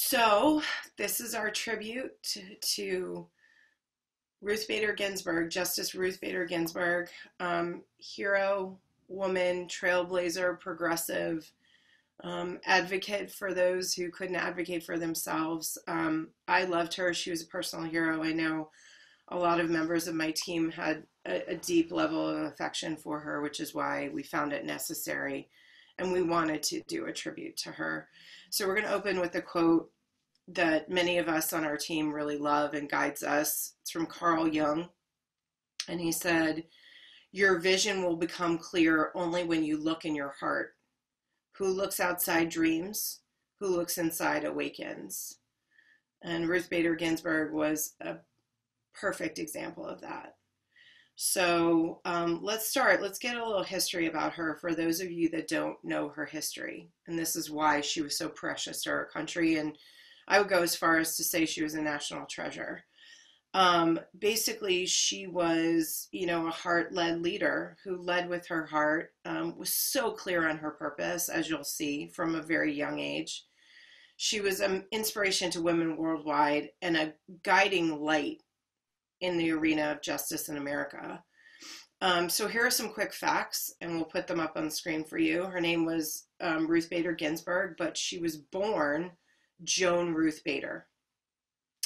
So this is our tribute to Ruth Bader Ginsburg, Justice Ruth Bader Ginsburg, hero, woman, trailblazer, progressive, advocate for those who couldn't advocate for themselves. I loved her. She was a personal hero. I know a lot of members of my team had a deep level of affection for her, which is why we found it necessary and we wanted to do a tribute to her. So we're going to open with a quote that many of us on our team really love and guides us. It's from Carl Jung, and he said, "Your vision will become clear only when you look in your heart. Who looks outside dreams, who looks inside awakens." And Ruth Bader Ginsburg was a perfect example of that. So let's start. Let's get a little history about her for those of you that don't know her history. And this is why she was so precious to our country. And I would go as far as to say she was a national treasure. Basically, she was, a heart-led leader who led with her heart, was so clear on her purpose, as you'll see, from a very young age. She was an inspiration to women worldwide and a guiding light in the arena of justice in America. So here are some quick facts, and we'll put them up on the screen for you. Her name was Ruth Bader Ginsburg, but she was born Joan Ruth Bader.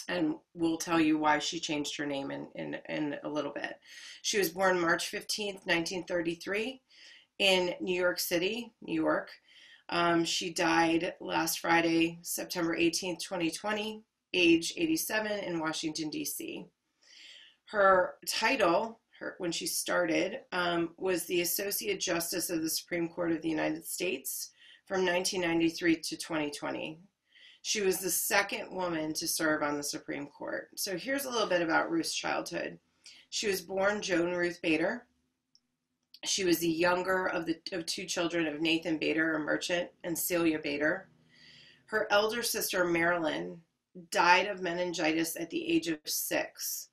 And we'll tell you why she changed her name in a little bit. She was born March 15th, 1933 in New York City, New York. She died last Friday, September 18th, 2020, age 87 in Washington, D.C. Her title, when she started, was the Associate Justice of the Supreme Court of the United States from 1993 to 2020. She was the second woman to serve on the Supreme Court. So here's a little bit about Ruth's childhood. She was born Joan Ruth Bader. She was the younger of two children of Nathan Bader, a merchant, and Celia Bader. Her elder sister, Marilyn, died of meningitis at the age of 6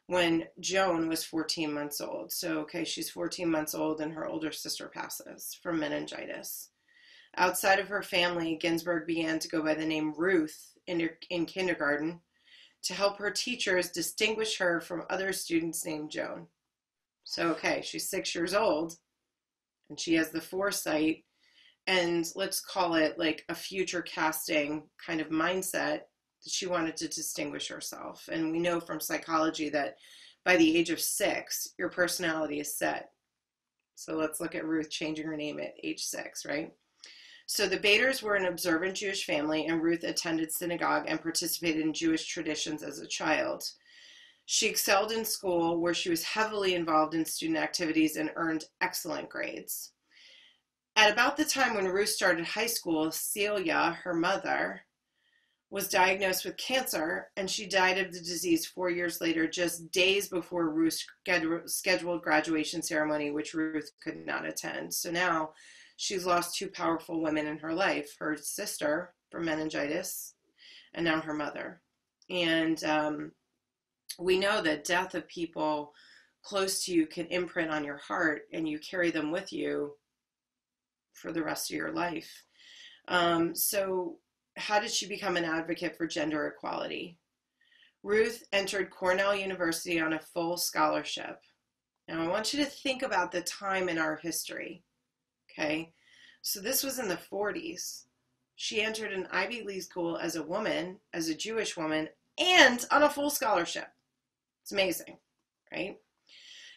when Joan was 14 months old. So, okay, she's 14 months old and her older sister passes from meningitis. Outside of her family, Ginsburg began to go by the name Ruth in kindergarten to help her teachers distinguish her from other students named Joan. So, okay, she's 6 years old and she has the foresight and let's call it like a future casting kind of mindset that she wanted to distinguish herself. And we know from psychology that by the age of 6, your personality is set. So let's look at Ruth changing her name at age 6, right? So the Baders were an observant Jewish family, and Ruth attended synagogue and participated in Jewish traditions as a child. She excelled in school, where she was heavily involved in student activities and earned excellent grades. At about the time when Ruth started high school, Celia, her mother, was diagnosed with cancer, and she died of the disease 4 years later, just days before Ruth's scheduled graduation ceremony, which Ruth could not attend. So now she's lost two powerful women in her life, her sister from meningitis, and now her mother. And we know that death of people close to you can imprint on your heart, and you carry them with you for the rest of your life. So how did she become an advocate for gender equality? Ruth entered Cornell University on a full scholarship. Now I want you to think about the time in our history. Okay, so this was in the 40s. She entered an Ivy League school as a woman, as a Jewish woman, and on a full scholarship. It's amazing, right?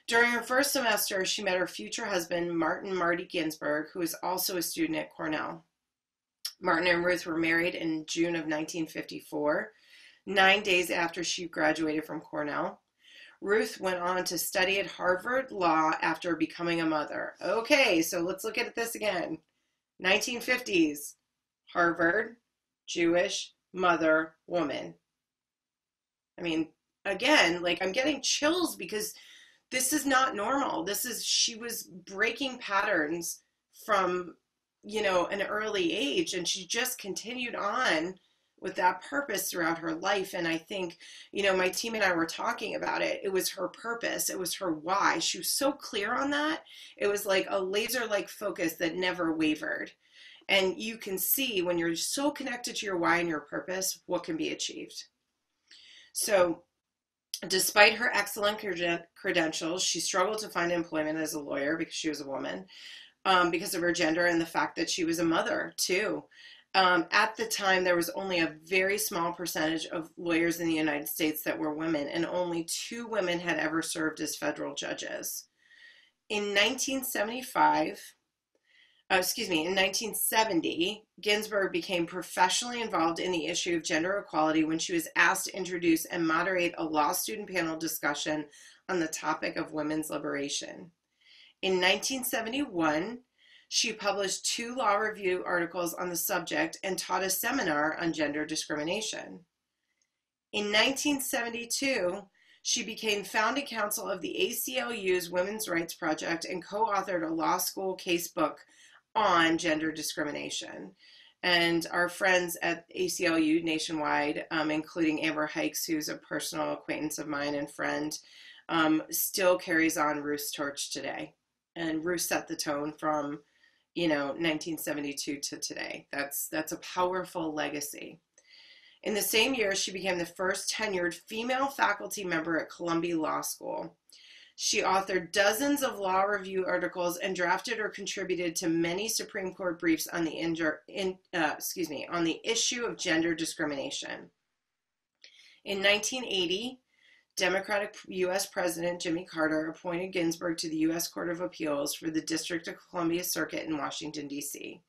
During her first semester, she met her future husband, Marty Ginsburg, who was also a student at Cornell. Martin and Ruth were married in June of 1954, 9 days after she graduated from Cornell. Ruth went on to study at Harvard Law after becoming a mother. Okay, so let's look at this again. 1950s, Harvard, Jewish, mother, woman. I mean, again, like I'm getting chills because this is not normal. She was breaking patterns from, an early age, and she just continued on with that purpose throughout her life. And I think, my team and I were talking about it. It was her purpose. It was her why. She was so clear on that. It was like a laser-like focus that never wavered. And you can see when you're so connected to your why and your purpose, what can be achieved. So despite her excellent credentials, she struggled to find employment as a lawyer because she was a woman, because of her gender and the fact that she was a mother too. At the time, there was only a very small percentage of lawyers in the United States that were women, and only 2 women had ever served as federal judges. In 1970, Ginsburg became professionally involved in the issue of gender equality when she was asked to introduce and moderate a law student panel discussion on the topic of women's liberation. In 1971, she published 2 law review articles on the subject and taught a seminar on gender discrimination. In 1972, she became founding counsel of the ACLU's Women's Rights Project and co-authored a law school casebook on gender discrimination. And our friends at ACLU nationwide, including Amber Hikes, who's a personal acquaintance of mine and friend, still carries on Ruth's torch today. And Ruth set the tone from 1972 to today. That's a powerful legacy. In the same year, she became the first tenured female faculty member at Columbia Law School. She authored dozens of law review articles and drafted or contributed to many Supreme Court briefs on the on the issue of gender discrimination. In 1980, Democratic U.S. President Jimmy Carter appointed Ginsburg to the U.S. Court of Appeals for the District of Columbia Circuit in Washington, D.C.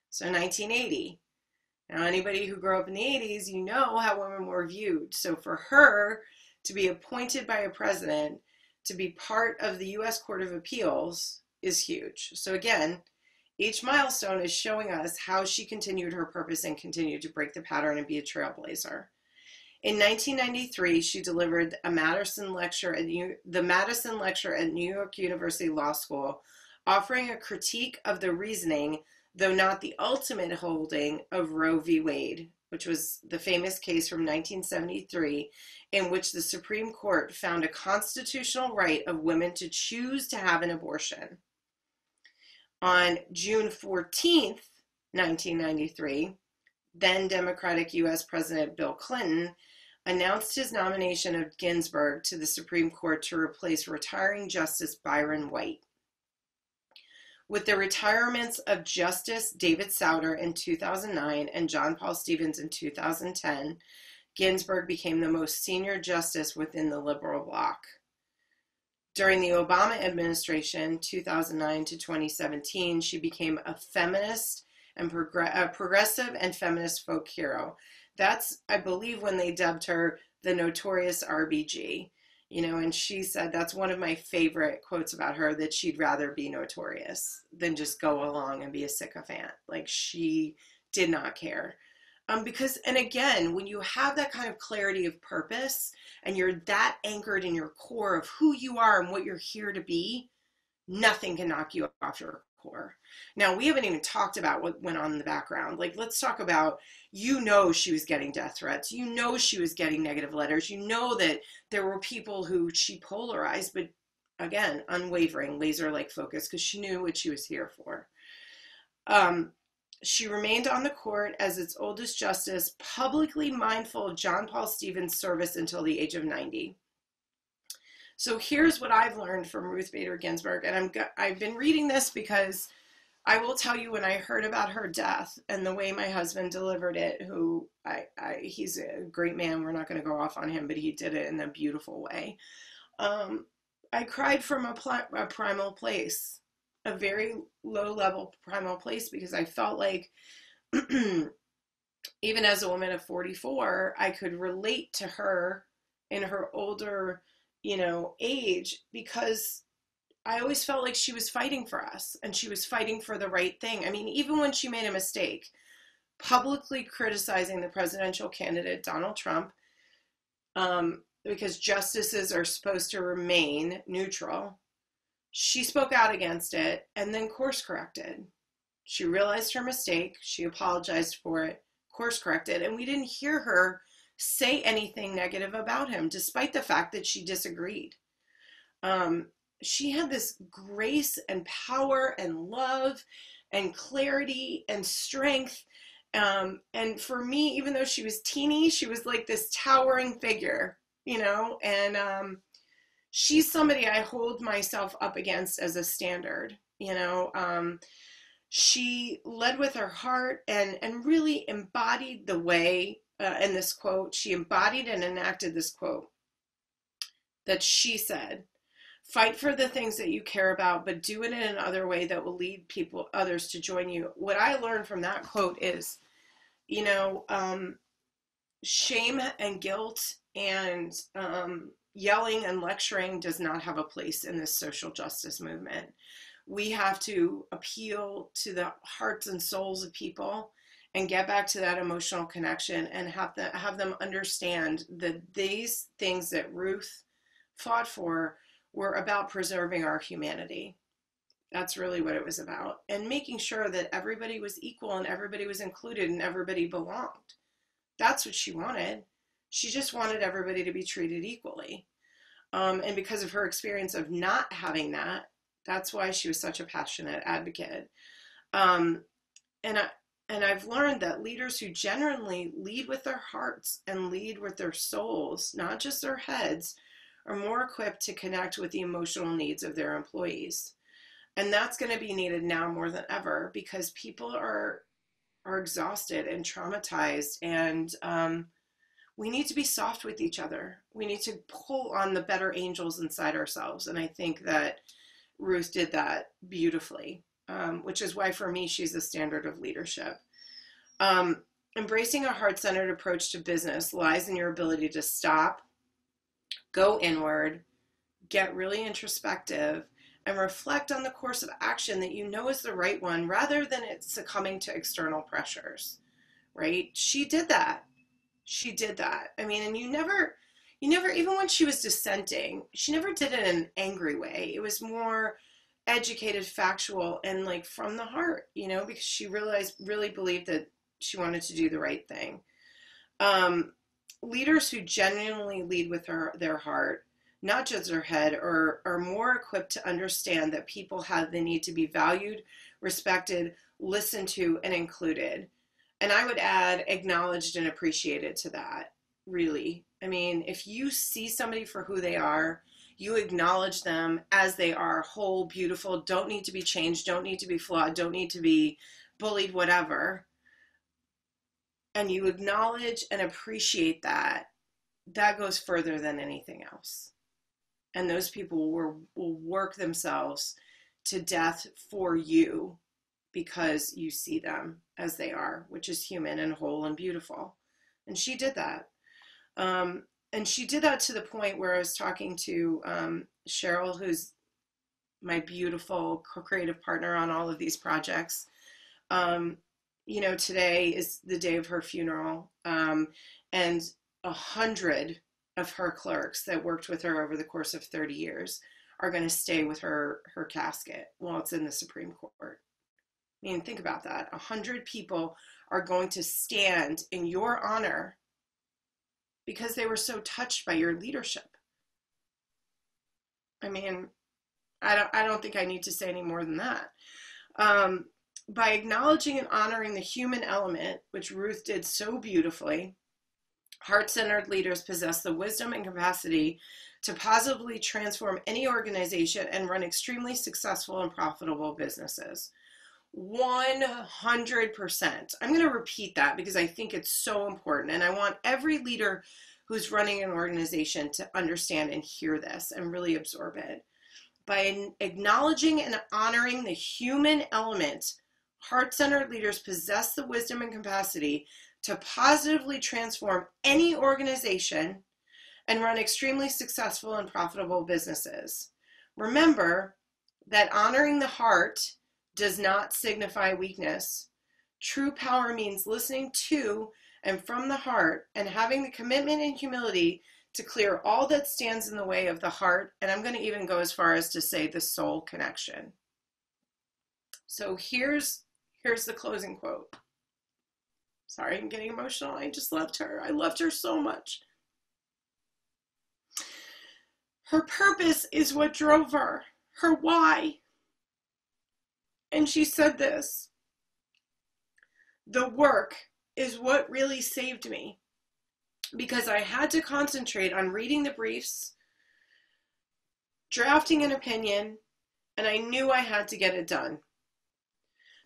So 1980. Now, anybody who grew up in the 80s, you know how women were viewed. So for her to be appointed by a president to be part of the U.S. Court of Appeals is huge. So again, each milestone is showing us how she continued her purpose and continued to break the pattern and be a trailblazer. In 1993, she delivered the Madison Lecture at New York University Law School, offering a critique of the reasoning, though not the ultimate holding, of Roe v. Wade, which was the famous case from 1973, in which the Supreme Court found a constitutional right of women to choose to have an abortion. On June 14th, 1993, then Democratic U.S. President Bill Clinton announced his nomination of Ginsburg to the Supreme Court to replace retiring Justice Byron White. With the retirements of Justice David Souter in 2009 and John Paul Stevens in 2010, Ginsburg became the most senior justice within the liberal bloc. During the Obama administration, 2009 to 2017, she became a feminist and progressive and feminist folk hero. That's, I believe, when they dubbed her the notorious RBG. And she said that's one of my favorite quotes about her, that she'd rather be notorious than just go along and be a sycophant. Like, she did not care. Because, and again, when you have that kind of clarity of purpose and you're that anchored in your core of who you are and what you're here to be, nothing can knock you off your core. Now, we haven't even talked about what went on in the background. Like, let's talk about, she was getting death threats. She was getting negative letters. That there were people who she polarized, but again, unwavering, laser-like focus, because she knew what she was here for. She remained on the court as its oldest justice, publicly mindful of John Paul Stevens' service until the age of 90. So here's what I've learned from Ruth Bader Ginsburg, and I've been reading this because I will tell you, when I heard about her death and the way my husband delivered it, he's a great man, we're not going to go off on him, but he did it in a beautiful way. I cried from a primal place. A very low-level primal place, because I felt like even as a woman of 44, I could relate to her in her older, age, because I always felt like she was fighting for us and she was fighting for the right thing. I mean, even when she made a mistake, publicly criticizing the presidential candidate, Donald Trump, because justices are supposed to remain neutral, she spoke out against it and then course corrected. She realized her mistake. She apologized for it, course corrected, and we didn't hear her say anything negative about him, despite the fact that she disagreed. She had this grace and power and love and clarity and strength. And for me, even though she was teeny, she was like this towering figure, you know, and she's somebody I hold myself up against as a standard, you know. She led with her heart and really embodied the way, in this quote, she embodied and enacted this quote that she said, fight for the things that you care about, but do it in another way that will lead others to join you. What I learned from that quote is, you know, shame and guilt and yelling and lecturing does not have a place in this social justice movement. We have to appeal to the hearts and souls of people and get back to that emotional connection and have them understand that these things that Ruth fought for were about preserving our humanity. That's really what it was about. And making sure that everybody was equal and everybody was included and everybody belonged. That's what she wanted. She just wanted everybody to be treated equally. And because of her experience of not having that, that's why she was such a passionate advocate. And I've learned that leaders who genuinely lead with their hearts and lead with their souls, not just their heads, are more equipped to connect with the emotional needs of their employees. And that's going to be needed now more than ever because people are exhausted and traumatized, and we need to be soft with each other. We need to pull on the better angels inside ourselves. And I think that Ruth did that beautifully, which is why for me, she's the standard of leadership. Embracing a heart-centered approach to business lies in your ability to stop, go inward, get really introspective, and reflect on the course of action that you know is the right one rather than it succumbing to external pressures, right? She did that. She did that. I mean, and you never, even when she was dissenting, she never did it in an angry way. It was more educated, factual, and like from the heart, you know, because she really believed that she wanted to do the right thing. Leaders who genuinely lead with their heart, not just their head, are more equipped to understand that people have the need to be valued, respected, listened to, and included. And I would add acknowledged and appreciated to that, really. I mean, if you see somebody for who they are, you acknowledge them as they are, whole, beautiful, don't need to be changed, don't need to be flawed, don't need to be bullied, whatever. And you acknowledge and appreciate that, that goes further than anything else. And those people will work themselves to death for you because you see them as they are, which is human and whole and beautiful. And she did that. And she did that to the point where I was talking to Cheryl, who's my beautiful co-creative partner on all of these projects. You know, today is the day of her funeral, and 100 of her clerks that worked with her over the course of 30 years are going to stay with her casket while it's in the Supreme Court. I mean, think about that. 100 people are going to stand in your honor because they were so touched by your leadership. I mean, I don't think I need to say any more than that. By acknowledging and honoring the human element, which Ruth did so beautifully, heart-centered leaders possess the wisdom and capacity to positively transform any organization and run extremely successful and profitable businesses. 100%. I'm going to repeat that because I think it's so important. And I want every leader who's running an organization to understand and hear this and really absorb it. By acknowledging and honoring the human element, heart-centered leaders possess the wisdom and capacity to positively transform any organization and run extremely successful and profitable businesses. Remember that honoring the heart does not signify weakness. True power means listening to and from the heart and having the commitment and humility to clear all that stands in the way of the heart, and I'm going to even go as far as to say the soul connection. So here's the closing quote. Sorry, I'm getting emotional. I just loved her. I loved her so much. Her purpose is what drove her, her why. And she said this: the work is what really saved me, because I had to concentrate on reading the briefs, drafting an opinion, and I knew I had to get it done.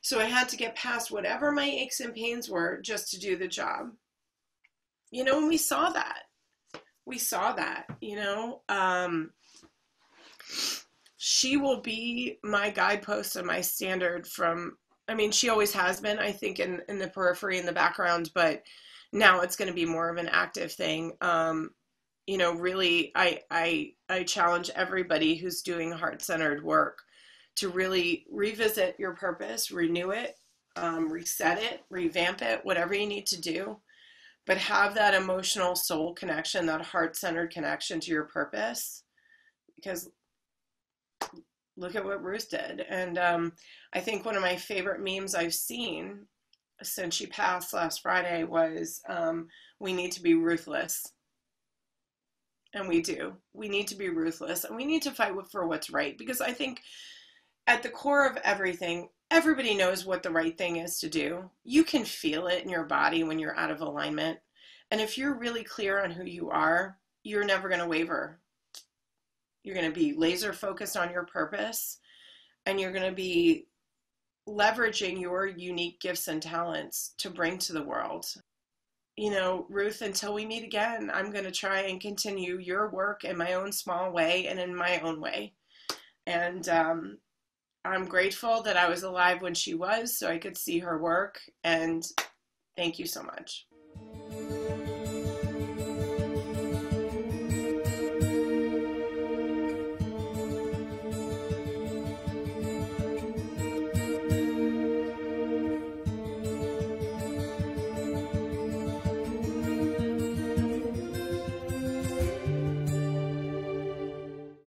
So I had to get past whatever my aches and pains were just to do the job. You know, and we saw that. You know. She will be my guidepost and my standard from, I mean, she always has been, I think, in the periphery, in the background, but now it's going to be more of an active thing. You know, really, I challenge everybody who's doing heart-centered work to really revisit your purpose, renew it, reset it, revamp it, whatever you need to do, but have that emotional soul connection, that heart-centered connection to your purpose, because look at what Ruth did. And I think one of my favorite memes I've seen since she passed last Friday was, we need to be ruthless. And we do. We need to be ruthless, and we need to fight for what's right, because I think at the core of everything, everybody knows what the right thing is to do. You can feel it in your body when you're out of alignment. And if you're really clear on who you are, you're never going to waver. You're going to be laser focused on your purpose, and you're going to be leveraging your unique gifts and talents to bring to the world. You know, Ruth, until we meet again, I'm going to try and continue your work in my own small way and in my own way. And I'm grateful that I was alive when she was, so I could see her work. And thank you so much.